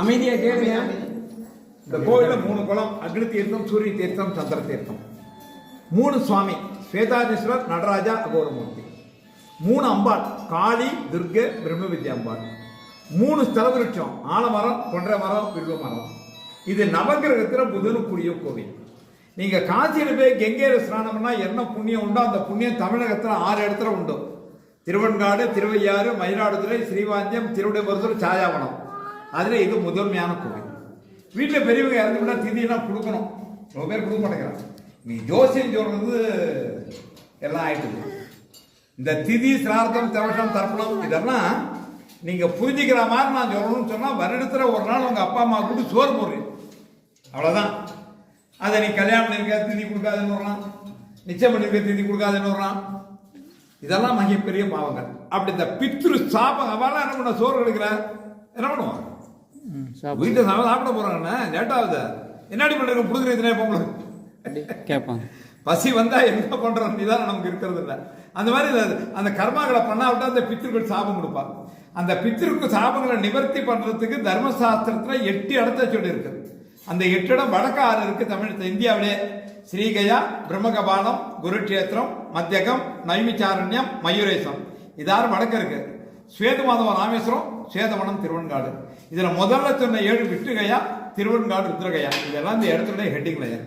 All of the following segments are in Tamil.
அமைதியா கேளுங்க. இந்த கோயில 3 குளம், அக்னி தீர்த்தம், சூரிய தீர்த்தம், சந்திர தீர்த்தம். 3 சுவாமி, ஸ்வேதாதீஸ்வரர், நடராஜா, அகோரமூர்த்தி. 3 அம்பாள், காளி, துர்கை, பிரம்ம வித்யா அம்பாள். 3 ஸ்தல விருட்சம், ஆலமரம், கொன்றை மரம், வில்வ மரம். இது நவகிரகத்தில் புதனுக்குரிய கோவில். நீங்க காசியில போய் கங்கையில ஸ்நானம்னா என்ன புண்ணியம் உண்டோ அந்த புண்ணியம் தமிழகத்தில் 6 இடத்துல உண்டு. திருவெண்காடு, திருவையாறு, மயிலாடுதுறை, ஸ்ரீவாஞ்சியம், திருவிடைமருதூர், சாயாவனம். அதுல இது முதன்மையான கோவில். வீட்டில் பெரியவங்க இறந்து விட திதியெல்லாம் கொடுக்கணும். ரொம்ப பேர் கொடுக்க மாட்டேங்கிறாங்க. நீ ஜோசியம் சொல்றது எல்லாம் ஆயிட்டுது. இந்த திதி, சிரார்த்தம், தவசம், தர்ப்பணம் இதெல்லாம் நீங்க புரிஞ்சுக்கிற மாதிரி நான் சொல்லணும்னு சொன்னா வருடத்துல ஒரு நாள் உங்க அப்பா அம்மா கூட்டு சோறு போடுறீங்க, அவ்வளவுதான். அதை நீ கல்யாணம் பண்ணிருக்க திதி கொடுக்காதுன்னு வரலாம், நிச்சயம் பண்ணிருக்க திதி கொடுக்காதுன்னு வரலாம். இதெல்லாம் மிகப்பெரிய பாவங்கள். அப்படி இந்த பித்ரு சாபம் அவெல்லாம் என்ன பண்ண சோறு கிடைக்கிற என்ன பண்ணுவான்? வீட்டை சாப்பிட போறாங்கண்ணா லேட்டாவது என்னடி பண்றீங்க புடுங்குறதுனே உங்களுக்கு கேட்பாங்க. பசி வந்தா என்ன பண்றோம் நீதான் நமக்கு இருக்கிறது இல்லை. அந்த மாதிரி அந்த கர்மாக்களை பண்ணாவிட்டா அந்த பித்திருக்கள் சாபம் கொடுப்பாங்க. அந்த பித்திருக்கு சாபங்களை நிவர்த்தி பண்றதுக்கு தர்மசாஸ்திரத்துல 8 இடத்த சொல்லி இருக்கு. அந்த 8 இடம் வடக்கு 6 இருக்கு தமிழ் இந்தியாவிலே. ஸ்ரீகயா, பிரம்மகபாலம், குருட்சேத்திரம், மத்தியகம், நைமிச்சாரண்யம், மயூரேசம். இதாறு வடக்கு இருக்கு. ஸ்வேதமாதவ ராமேஸ்வரம், ஸ்வேதவனம், திருவெண்காடு. இதுல முதல்ல சொன்ன 7 விட்டுகையா, திருவெண்காடு, ருத்ரகையா. இதெல்லாம் இந்த இடத்துல ஹெட்டிங் லேயர்.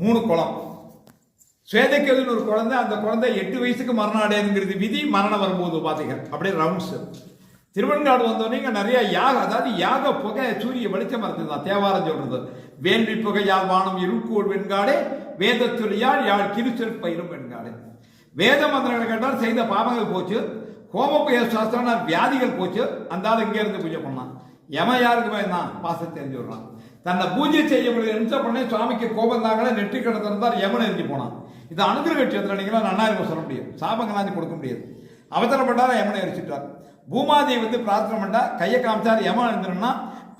3 குளம். ஸ்வேதக்கேதுன்னு ஒரு குழந்தை, அந்த குழந்தை 8 வயசுக்கு மரணம் அடையுங்கிறது விதி. மரணம் வரும்போது பாத்தீங்க அப்படியே ரவுண்ட்ஸ். திருவெண்காடு வந்தோடனே நிறைய யாக, அதாவது யாக புகை, சூரிய வெளிச்சம் இருந்ததுதான் தேவாரம் சொல்றது. வேள்வி புகையால் வானம் இருள்கோள் வெண்காடே, வேதத்துறையால் யாழ் கிருச்சல் பயிரும் வெண்காடு. வேத மந்திரங்களை கேட்டால் செய்த பாவங்கள் போச்சு, கோமபய சாஸ்திரம் வியாதிகள் போச்சு. அந்த ஆள் இங்கே இருந்து பூஜை பண்ணான். யம யாருக்கு பயந்தான்? பாசத்தை தெரிஞ்சு விடுறான். தன்னை பூஜை செய்ய முடியும் பண்ணி சுவாமிக்கு கோபம் தாங்களே நெற்றி கிடத்திருந்தார், யமன் எரிஞ்சு போனான். இது அனுகிரக கட்சியத்தில் நீங்களா நன்னாயிரம் சொல்ல முடியும், சாபங்களாஞ்சி கொடுக்க முடியாது. அவசரப்பட்டார யமனை எரிச்சிட்டார். பூமாதேவி வந்து பிரார்த்தனை பண்ணா, கையை காமிச்சார். யமன் இருந்துன்னா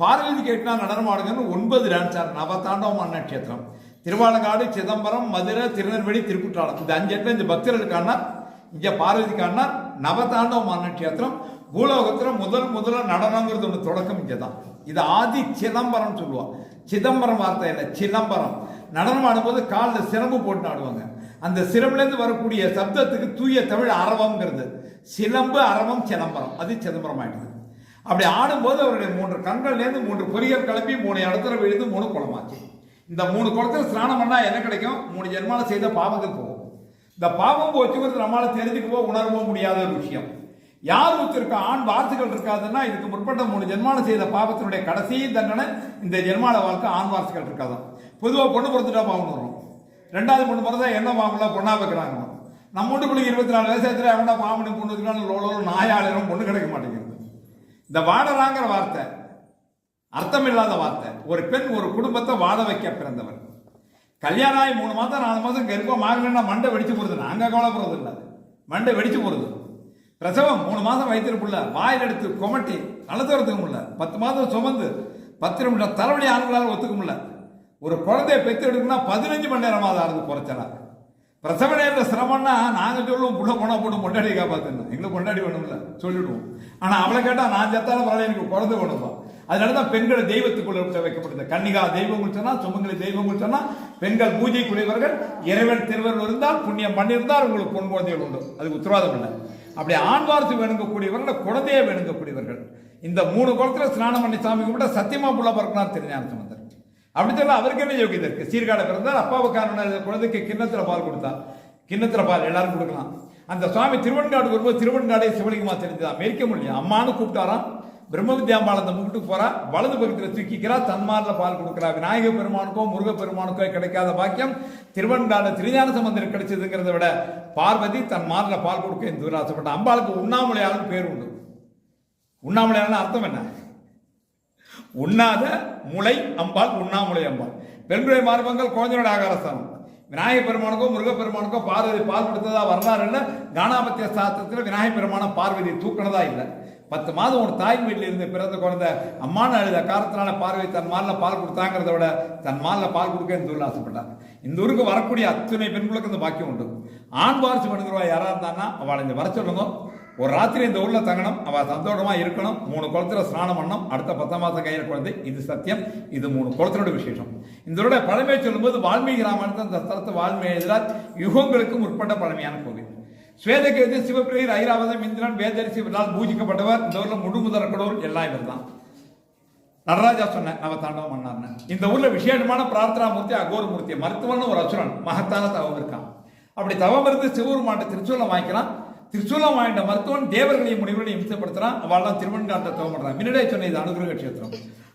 பார்வதி கேட்டா நடனமாடுங்கன்னு 9 டான்ஸார். நவதாண்டவமான நட்சத்திரம். திருவாலங்காடு, சிதம்பரம், மதுரை, திருநெல்வேலி, திருக்குற்றாலம். இந்த 5 இடத்துல இந்த பக்தர்களுக்கான இங்க பார்வதிக்கான நவதாண்டவமான நட்சத்திரம். பூலோகத்துல முதல்ல நடனங்கிறது ஒன்று தொடக்கம் இங்கதான். இது ஆதி சிதம்பரம் சொல்லுவாங்க. சிதம்பரம் வார்த்தை இல்லை, சிதம்பரம். நடனம் ஆடும்போது காலில் சிரம்பு போட்டு ஆடுவாங்க. அந்த சிரம்புலேருந்து வரக்கூடிய சப்தத்துக்கு தூய தமிழ் அரவம்ங்கிறது. சிலம்பு, அரவம், சிதம்பரம். அது சிதம்பரம் ஆயிடுது. அப்படி ஆடும்போது அவருடைய 3 கண்கள்லேருந்து 3 பொறிகள் கிளம்பி 3 இடத்துல விழுந்து 3 குளமாச்சு. இந்த 3 குளத்துல ஸ்நானம் பண்ணா என்ன கிடைக்கும்? 3 ஜென்மால செய்த பாவங்கள் போகும். இந்த பாவம் போச்சுங்கிறது நம்மளால தெரிஞ்சுக்கவோ உணரவோ முடியாத ஒரு விஷயம். யார் ஒருத்தருக்கு ஆண் வாரிசுகள் இருக்காதுன்னா இதுக்கு முற்பட்ட 3 ஜென்மால செய்த பாவத்தினுடைய கடைசி தண்டனை இந்த ஜென்மால வாழ்க்கை ஆண் வாரிசுகள் இருக்காதான். பொதுவாக பொண்ணு பிறந்துட்டா பாவம் வரும். 2வது பொண்ணு பிறந்தா என்ன பாவம்லாம் பொண்ணா வைக்கிறாங்க. நம்ம வீட்டுக்குள்ள 24 வயசுல எவனா பாவனி பொண்ணு வச்சுக்கான்னு நாயாளரும் பொண்ணு கிடைக்க மாட்டேங்கிறது. இந்த வாடறாங்கிற வார்த்தை அர்த்தம் இல்லாத வார்த்தை. ஒரு பெண் ஒரு குடும்பத்தை வாழ வைக்க பிறந்தவர். கல்யாணம் ஆகி 3 மாதம் 4 மாதம் கர்ப்பம் ஆகலன்னா மண்டை வெடிச்சு போடுது. நாங்க கவலைப்படுறது இல்லை, மண்டை வெடிச்சு போடுது. பிரசவம் 3 மாதம் வயிற்றுக்குள்ள வாயில் எடுத்து கொமட்டி நடத்துறதுக்கு முடியல. 10 மாதம் சுமந்து 10 நிமிஷம் தலைவலி ஆண்களால் ஒத்துக்க முடியல. ஒரு குழந்தைய பெற்று எடுக்கணும்னா 15 மணி நேரமாவது ஆறுது குறைச்சலா. பிரசவ நேரத்தில் சிரமம்னா நாங்கள் சொல்லுவோம் புள்ள போனா போட்டு பொண்டாடி காப்பாற்றணும், எங்களுக்கு பொண்டாடி வேணும்ல சொல்லிடுவோம். ஆனால் அவளை கேட்டால் நான் செத்தாலும் பரவாயில்ல எனக்கு குழந்தை வேணுமா. அதனாலதான் பெண்களை தெய்வத்துக்குள்ள வைக்கப்படுது. கன்னிகா தெய்வங்கள் சொன்னா, சுமங்கலி தெய்வங்கள் சொன்னா, பெண்கள் பூஜைக்குரியவர்கள். இறைவன் திருவருள் இருந்தால், புண்ணியம் பண்ணியிருந்தால் உங்களுக்கு பொன் குழந்தைகள் உண்டு, அதுக்கு உத்தரவாதம் இல்லை. அப்படி ஆண் வாரிசு வேணுங்கக்கூடியவர்கள், குழந்தையை வேணுங்கக்கூடியவர்கள். இந்த 3 குளத்துல ஸ்நானம் பண்ணி சாமி கும்பிட்ட சத்தியமா புள்ள பிறக்கணும் திருஞான சம்பந்தர். அப்படி சொல்ல அவருக்கு என்ன யோகியதை இருக்கு? சீர்காழ பிறந்தார், அப்பாவுக்கான குழந்தைக்கு கிண்ணத்துல பால் கொடுத்தார். கிண்ணத்துல பால் எல்லாரும் கொடுக்கலாம். அந்த சுவாமி திருவெண்காடு வரும்போது திருவெண்காடே சிவலிங்கமா தெரிஞ்சுதான் மேய்க்க முடியும். அம்மானு கூப்பிட்டாராம். பிரம்ம வித்யாம்பாள் அந்த முகட்டுக்கு போறா, வலது பக்கத்தில் தூக்கிக்கிறா, தன்மாரில் பால் கொடுக்குறா. விநாயக பெருமானுக்கோ முருக பெருமானுக்கோ கிடைக்காத பாக்கியம் திருவெண்காடு திருஞான சம்பந்தர் கிடைச்சதுங்கிறத விட பார்வதி தன் மாரில் பால் கொடுக்க இந்த ஆசைப்பட்ட. அம்பாளுக்கு உண்ணாமலையாலும் பேர் உண்டு. உண்ணாமலையாலும் அர்த்தம் என்ன? உண்ணாத முளை அம்பாள், உண்ணாமுலை அம்பாள். பெண்களுடைய மார்பங்கள் குழந்தையோட ஆகாரஸ்தானம். விநாயக பெருமானுக்கோ முருக பெருமானுக்கோ பார்வதி பால் கொடுத்ததா வரலாறு இல்லை. கானாபத்திய சாஸ்திரத்தில் விநாயக பெருமான பார்வதி தூக்கினதா இல்லை. 10 மாதம் ஒரு தாய் வீட்டில் இருந்து பிறந்த குழந்தை அம்மானு அழுத காரணத்தினால பார்வதி தன் மாலில் பால் கொடுத்தாங்கிறத விட தன் மாலில் பால் கொடுக்க இந்த ஊரில் ஆசைப்பட்டாங்க. இந்த ஊருக்கு வரக்கூடிய அத்தனை பெண்களுக்கு இந்த பாக்கியம் உண்டு. ஆண் வாரிசு வேணுங்கிறவா யாராக இருந்தாங்கன்னா அவளை இந்த வர சொல்லுங்க. ஒரு ராத்திரி இந்த ஊர்ல தங்கணும், அவ சந்தோஷமா இருக்கணும், 3 குளத்துல ஸ்நானம் பண்ணணும், அடுத்த 10 மாசம் கையில குழந்தை. இது சத்தியம். இது 3 குளத்தினோட விசேஷம். இந்த பழமையை சொல்லும்போது வால்மீகி ராமாயணத்தை அந்த ஸ்தலத்தை வால்மீகி எழுதினார். யுகங்களுக்கு முற்பட்ட பழமையான கோவில். ஸ்வேதகேது, சிவபிரியர், ஐராவதம், இந்திரன், வேதரிசி இவரால் பூஜிக்கப்பட்டவர். இந்த ஊர்ல முழுமுதற் கடவுள் எல்லாம் இவர் தான். நடராஜா சொன்ன நவதாண்டவம் பண்ணார்னு. இந்த ஊர்ல விசேஷமான பிரார்த்தனா மூர்த்தி அகோரமூர்த்தி. மருத்துவன் ஒரு அசுரன் மகத்தான தவம் இருக்கான். அப்படி தவம் இருந்து சிவபெருமான் திருச்சூலம் வாங்கிக்கிறான். திருச்சூலம் வாங்கிட்ட மருத்துவன் தேவர்களையும் முனிவர்களையும் இம்சப்படுத்துறான். அவள்லாம் திருவெண்காட்டை தவம் பண்றான். முன்னாடியே சொன்ன இது அனுகிரக கஷேத்திரம்.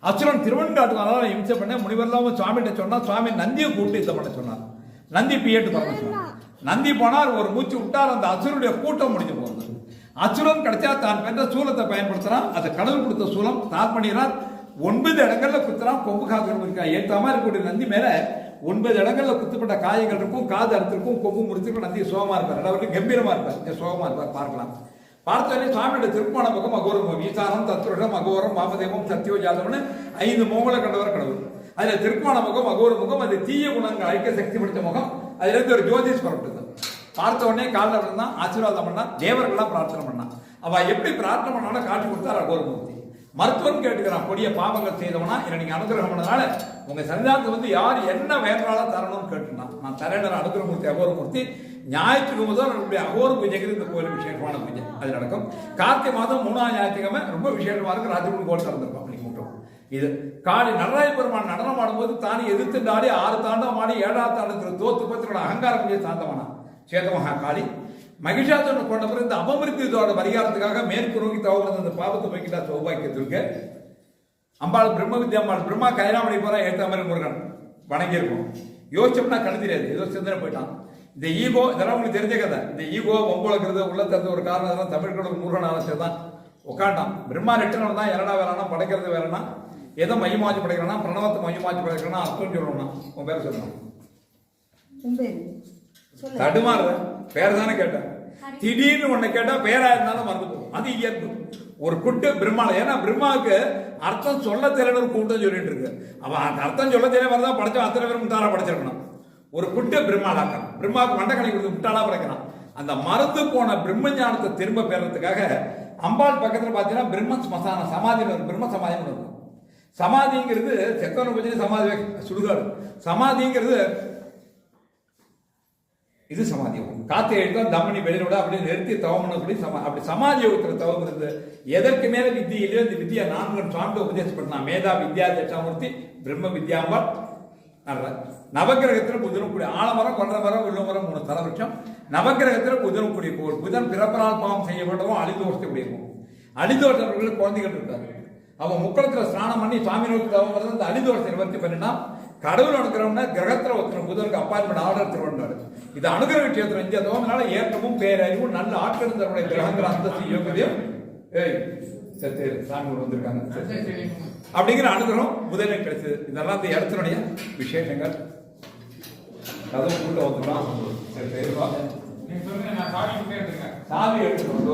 அசுரன் திருவெண்காட்டுக்கு அதனால இம்சை பண்ண முனிவர்லாம் சுவாமிகிட்ட சொன்னா சுவாமி நந்தியை கூப்பிட்டு இதை பண்ண சொன்னார். நந்தி பியேட்டு பண்ண சொன்னார். நந்தி போனார், ஒரு மூச்சு விட்டார், அந்த அசுரனுடைய கூட்டம் முடிஞ்சு போகுது. அசுரன் கிடைச்சா தான் பெற்ற சூலத்தை பயன்படுத்துறான். அதை கடவுள் கொடுத்த சூலம் தான் பண்ணிடுறார். 9 இடங்கள்ல குத்துறான். கொம்பு காது இருக்கா ஏற்றாம இருக்கக்கூடிய நந்தி மேல 9 இடங்கள்ல குத்துப்பட்ட காயங்கள் இருக்கும், காது அறுத்திருக்கும், கொம்பு முடிச்சிருக்கும். நந்தி சோகமா இருப்பார், அதாவது கம்பீரமா இருப்பார், சோகமா இருப்பார். பார்க்கலாம். பார்த்தோன்னே சுவாமியோட திருப்பான பக்கம் அகோரம், ஈசானம், தத்ருடம், அகோரம், வாமதேவம், சத்தியோ ஜாதவன்னு 5 முகங்களை கண்டவர் கடவுள். அதுல திருப்பான முகம், அகோர முகம், அது தீய குணங்கள் அழிக்க சக்தி படுத்த முகம். அதுல இருந்து ஒரு ஜோதிஷ் புறப்பட்டது. பார்த்த உடனே காலில் விழுந்தான், ஆசீர்வாதம் பண்ணா, தேவர்கள்லாம் பிரார்த்தனை பண்ணா. அவ எப்படி பிரார்த்தனை பண்ணாலும் காட்சி கொடுத்தார் அகோரமூர்த்தி. மருத்துவம் கேட்டுக்கிறான், கொடிய பாவங்கள் செய்தவனா என்ன நீங்க அனுகிரகம் பண்ணனால உங்க சன்னிதானத்தை யார் என்ன வேண்டாலும் தரணும்னு கேட்டுனான். நான் தரேன் அனுகிரகமூர்த்தி அகோரமூர்த்தி. ஞாயிற்றுக்கு முதல் நம்முடைய அகோர பூஜைக்கு இந்த கோயில் விசேஷமான பூஜை அது நடக்கும். கார்த்திகை மாதம் 3ஆம் ஞாயிற்றுக்கிழமை ரொம்ப விசேஷமா இருக்கு. ராஜகுரு கோயில் திறந்திருக்கும். அப்படி கூட்டம் இது காளி நடராஜ பெருமான் நடனம் ஆடும்போது தானே எதிர்த்து ஆடி 6 தாண்டவம் ஆடி 7ஆம் தாண்டத்தில் தோத்து பத்திரோட அகங்காரம் பூஜை சாந்தமானா சேதமகா காளி. மகிஷாசுரனை கொண்ட பிறகு இந்த அபமிருத்தியோட பரிகாரத்துக்காக மேற்கு நோக்கி தவறு அந்த பாவத்தை போய்கிட்டா சௌபாக்கியத்திற்கு அம்பாள் பிரம்ம வித்யாம்பாள் பிரம்மா கைலாமணி போற ஏற்ற மாதிரி முருகன் வணங்கி இருக்கும். யோசிச்சோம்னா கண் தெரியாது, ஏதோ சிந்தனை போயிட்டான். இந்த ஈகோ இதெல்லாம் உங்களுக்கு தெரிஞ்ச கதை. இந்த ஈகோ ஒம்புலக்கிறது உள்ள தெரிஞ்ச ஒரு காரணம் இதெல்லாம் தமிழ்களோட முருகன் ஆலோசனை தான் உட்காண்டான். பிரம்மா ரெட்டனம் தான் இரடா வேறானா படைக்கிறது வேறனா எதை மையமாச்சு படைக்கிறானா பிரணவத்தை மையமாச்சு படைக்கிறானா அர்த்தம் சொல்லணும்னா உன் பேரை சொல்லணும். தடுமாறு பேர் தானே கேட்டேன். திடீர்னு ஒண்ணு கேட்டா பேரா இருந்தாலும் மறந்து போகும். அது இயல்பு. ஒரு குட்டு பிரம்மால, ஏன்னா பிரம்மாவுக்கு அர்த்தம் சொல்ல தெரியல ஒரு கூட்டம் சொல்லிட்டு இருக்கு. அவன் அந்த அர்த்தம் சொல்ல தெரிய வரதான் படைச்சா அத்தனை பேரும் முட்டாளா படைச்சிருக்கணும். ஒரு குட்டு பிரம்மாலாக்கான். பிரம்மாவுக்கு மண்டக்கணி கொடுத்து முட்டாளா படைக்கிறான். அந்த மறந்து போன பிரம்ம ஞானத்தை திரும்ப பெறறதுக்காக அம்பாள் பக்கத்துல பாத்தீங்கன்னா பிரம்ம ஸ்மசான சமாதி பிரம்ம சமாதின்னு இருக்கும். சமாதிங்கிறது செத்தவனை பற்றி சமாதி சுடுகாடு. சமாதிங்கிறது இது சமாதி யோகம். காத்தை எழுதான் தமனி வெளியிட அப்படி நிறுத்தி தவம் பண்ணக்கூடிய அப்படி சமாதி யோகத்தில் தவம் இருந்து எதற்கு மேல வித்தியிலே இந்த வித்தியா 4 சார்ந்த உபதேசம் பண்ணான். மேதா வித்யா தட்சாமூர்த்தி பிரம்ம வித்யாம்பாள். நவகிரகத்தில் புதனும் கூடிய ஆலமரம், கொன்ற மரம், வில்ல மரம் 3 தலவருஷம். நவகிரகத்தில் புதனும் கூடிய கோள். புதன் பிறப்பனால் பாவம் செய்யப்பட்டவும் அழிதோஷத்தை கூடியிருக்கும். அழிதோஷர்களுக்கு குழந்தைகள் இருக்காரு. அவன் முக்களத்தில் ஸ்நானம் பண்ணி சுவாமி நோக்கி தவம் வந்து அந்த அழிதோஷத்தை நிவர்த்தி பண்ணினா கடவுள் அனுக்கிறோம்னா கிரகத்தில் ஒருத்தர் புதனுக்கு அப்பாயின்மெண்ட் ஆர்டர் திருவண்ணாரு. இது அனுகிரக கஷேத்திரம். இந்த தோமனால ஏற்றமும் பேரறிவும் நல்ல ஆட்கள் தன்னுடைய கிரகங்கள் அந்தஸ்து யோகதையும் சாமி வந்திருக்காங்க அப்படிங்கிற அனுகிரகம் முதலில் கிடைச்சது. இதெல்லாம் இந்த இடத்தினுடைய விசேஷங்கள். கதவு கூட்ட வந்துடலாம். சாமி எடுத்துக்கணும்.